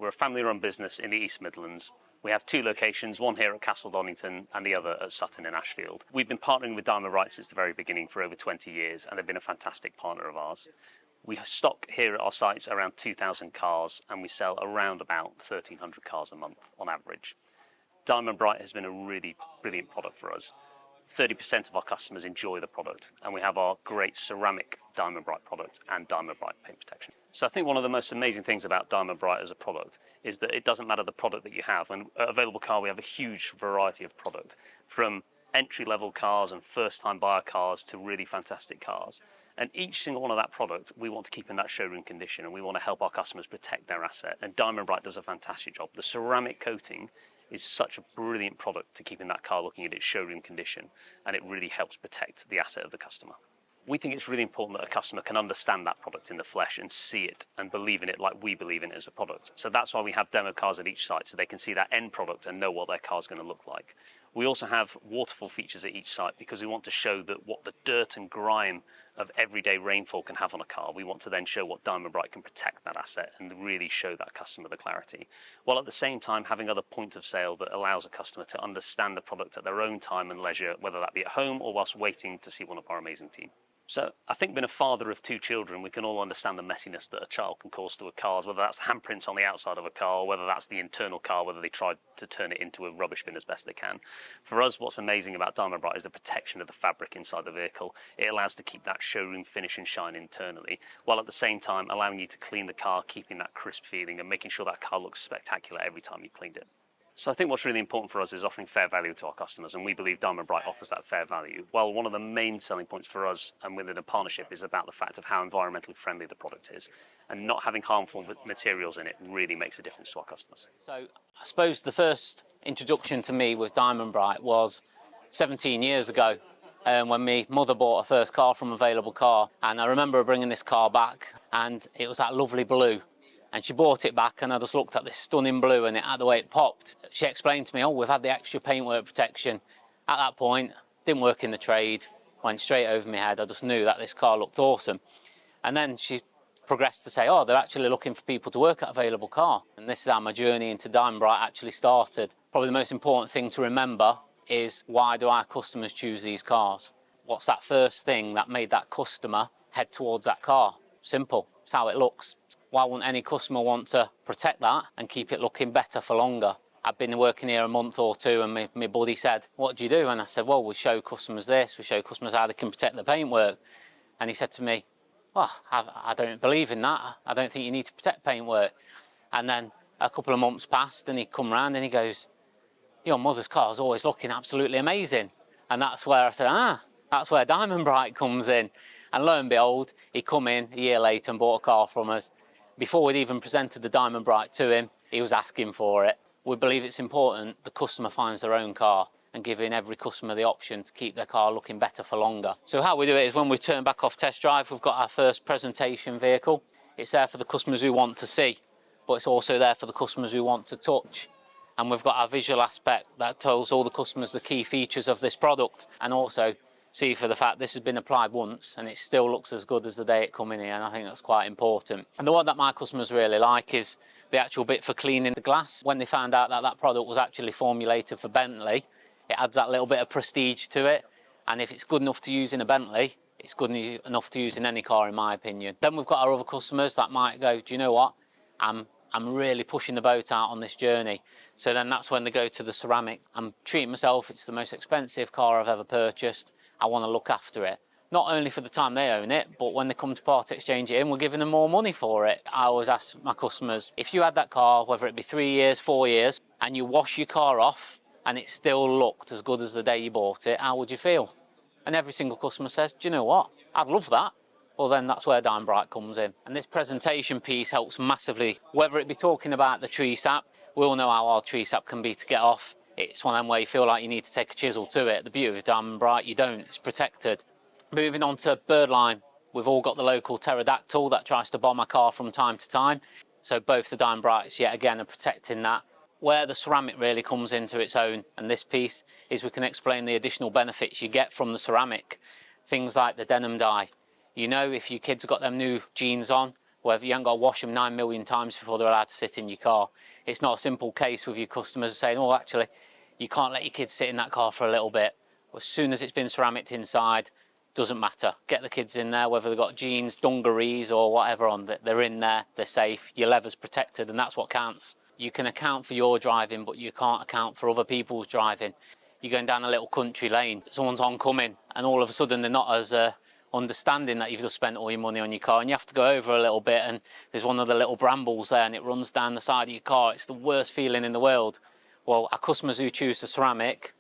We're a family-run business in the East Midlands. We have 2 locations, one here at Castle Donington and the other at Sutton in Ashfield. We've been partnering with Diamondbrite since the very beginning for over 20 years, and they've been a fantastic partner of ours. We stock here at our sites around 2,000 cars, and we sell around about 1,300 cars a month on average. Diamondbrite has been a really brilliant product for us. 30% of our customers enjoy the product, and we have our great ceramic Diamondbrite product and Diamondbrite paint protection. So I think one of the most amazing things about Diamondbrite as a product is that it doesn't matter the product that you have. And at Available Car, we have a huge variety of product, from entry-level cars and first-time buyer cars to really fantastic cars. And each single one of that product, we want to keep in that showroom condition, and we want to help our customers protect their asset. And Diamondbrite does a fantastic job. The ceramic coating is such a brilliant product to keep in that car looking at its showroom condition, and it really helps protect the asset of the customer. We think it's really important that a customer can understand that product in the flesh and see it and believe in it like we believe in it as a product. So that's why we have demo cars at each site, so they can see that end product and know what their car's going to look like. We also have waterfall features at each site because we want to show that what the dirt and grime of everyday rainfall can have on a car. We want to then show what Diamondbrite can protect that asset and really show that customer the clarity, while at the same time having other point of sale that allows a customer to understand the product at their own time and leisure, whether that be at home or whilst waiting to see one of our amazing team. So I think being a father of 2 children, we can all understand the messiness that a child can cause to a car, whether that's handprints on the outside of a car, whether that's the internal car, whether they tried to turn it into a rubbish bin as best they can. For us, what's amazing about Diamondbrite is the protection of the fabric inside the vehicle. It allows to keep that showroom finish and shine internally, while at the same time allowing you to clean the car, keeping that crisp feeling and making sure that car looks spectacular every time you cleaned it. So I think what's really important for us is offering fair value to our customers, and we believe Diamondbrite offers that fair value. While one of the main selling points for us and within a partnership is about the fact of how environmentally friendly the product is, and not having harmful materials in it really makes a difference to our customers. So I suppose the first introduction to me with Diamondbrite was 17 years ago, when my mother bought her first car from Available Car, and I remember her bringing this car back, and it was that lovely blue. And she brought it back, and I just looked at this stunning blue and the way it popped. She explained to me, oh, we've had the extra paintwork protection. At that point, didn't work in the trade, went straight over my head. I just knew that this car looked awesome. And then she progressed to say, oh, they're actually looking for people to work at Available Car. And this is how my journey into Diamondbrite actually started. Probably the most important thing to remember is, why do our customers choose these cars? What's that first thing that made that customer head towards that car? Simple, it's how it looks. Why wouldn't any customer want to protect that and keep it looking better for longer? I've been working here a month or 2, and my buddy said, what do you do? And I said, well, we show customers this, we show customers how they can protect the paintwork. And he said to me, well, I don't believe in that. I don't think you need to protect paintwork. And then a couple of months passed, and he come round and he goes, your mother's car is always looking absolutely amazing. And that's where I said, that's where Diamondbrite comes in. And lo and behold, he come in a year later and bought a car from us. Before we'd even presented the Diamondbrite to him, he was asking for it. We believe it's important the customer finds their own car, and giving every customer the option to keep their car looking better for longer. So how we do it is, when we turn back off test drive, we've got our first presentation vehicle. It's there for the customers who want to see, but it's also there for the customers who want to touch. And we've got our visual aspect that tells all the customers the key features of this product, and also see for the fact this has been applied once and it still looks as good as the day it come in here, and I think that's quite important. And the one that my customers really like is the actual bit for cleaning the glass. When they found out that that product was actually formulated for Bentley, it adds that little bit of prestige to it, and if it's good enough to use in a Bentley, it's good enough to use in any car, in my opinion. Then we've got our other customers that might go, do you know what, I'm really pushing the boat out on this journey. So then that's when they go to the ceramic. I'm treating myself, it's the most expensive car I've ever purchased. I want to look after it, not only for the time they own it, but when they come to part exchange it in, we're giving them more money for it. I always ask my customers, if you had that car, whether it be 3 years, 4 years, and you wash your car off and it still looked as good as the day you bought it, how would you feel? And every single customer says, do you know what, I'd love that. Well, then that's where Diamondbrite comes in. And this presentation piece helps massively, whether it be talking about the tree sap. We all know how hard tree sap can be to get off. It's one of them where you feel like you need to take a chisel to it. The beauty of Diamondbrite, you don't, it's protected. Moving on to birdlime, we've all got the local pterodactyl that tries to bomb a car from time to time. So both the Diamondbrites, yet again, are protecting that. Where the ceramic really comes into its own, and this piece, is we can explain the additional benefits you get from the ceramic. Things like the denim dye. You know, if your kids have got them new jeans on, whether you ain't got to wash them 9 million times before they're allowed to sit in your car. It's not a simple case with your customers saying, oh, actually, you can't let your kids sit in that car for a little bit. As soon as it's been ceramicked inside, doesn't matter. Get the kids in there, whether they've got jeans, dungarees or whatever on, they're in there, they're safe, your leather's protected, and that's what counts. You can account for your driving, but you can't account for other people's driving. You're going down a little country lane, someone's oncoming, and all of a sudden they're not as understanding that you've just spent all your money on your car, and you have to go over a little bit, and there's one of the little brambles there, and it runs down the side of your car. It's the worst feeling in the world. Well, our customers who choose the ceramic,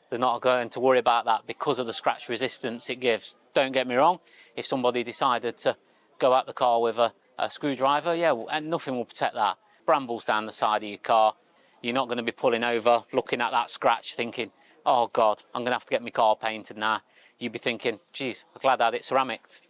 they're not going to worry about that because of the scratch resistance it gives. Don't get me wrong, if somebody decided to go at the car with a screwdriver, yeah, and nothing will protect that. Brambles down the side of your car, you're not going to be pulling over, looking at that scratch thinking, oh God, I'm going to have to get my car painted now. You'd be thinking, geez, I'm glad I had it ceramicked.